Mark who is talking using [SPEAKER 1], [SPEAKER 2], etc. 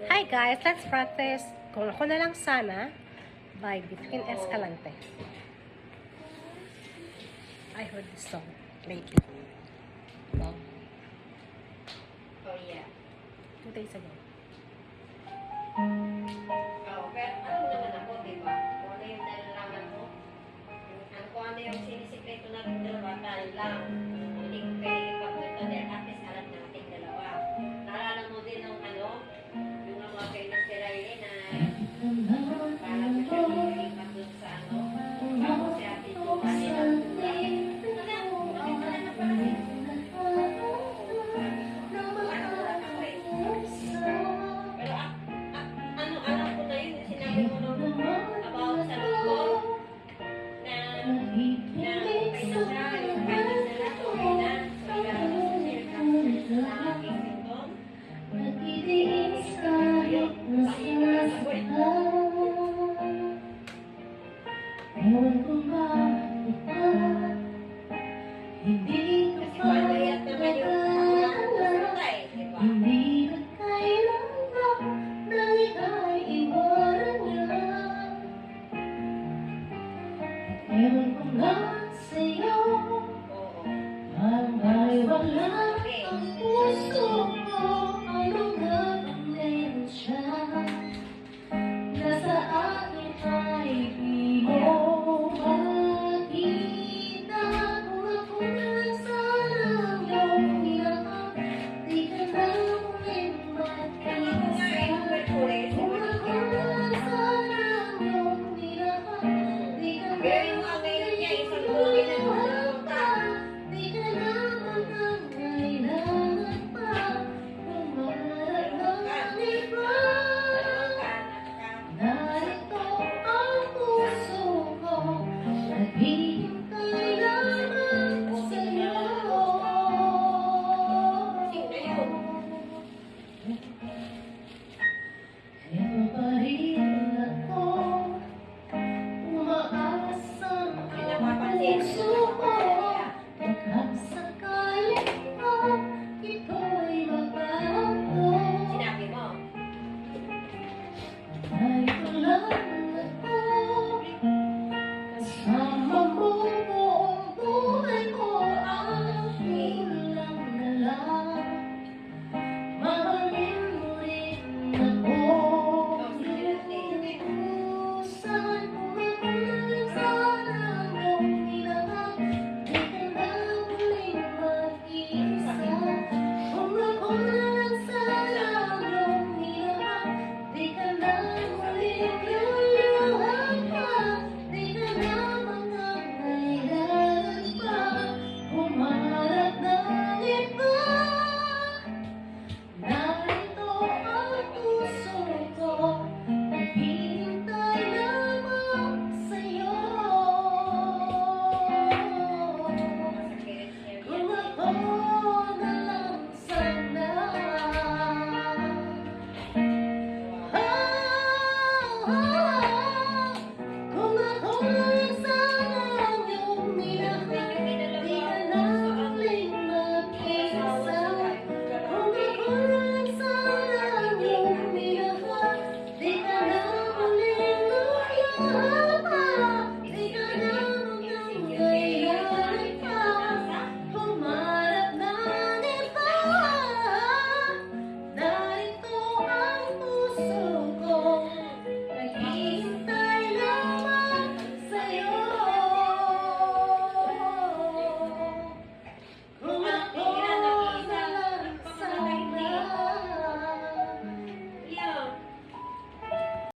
[SPEAKER 1] Hi guys, let's practice Kung Ako Na Lang Sana by Between Escalante. I heard this song lately.
[SPEAKER 2] Oh, yeah.
[SPEAKER 1] 2 days ago.
[SPEAKER 2] Oh, pero alam naman ako, di ba? Kung ano yung nalalaman mo. Kung ano yung sinisikreto natin dalawa, tayo lang. Hindi ko pwede ipagkwento dahil at least alam natin dalawa. Naalala mo din ng ano, yung mga famous kay Riley na parang siya nilipat dun sa ano. Ako si Ate Jo, kasi lang ano, alam ko na yun, sinabi mo nung about sa lungkot na okay na siya, yung finance na lang, okay na. So, ilalabas na siya yung cancer sa aking symptom. Ayun,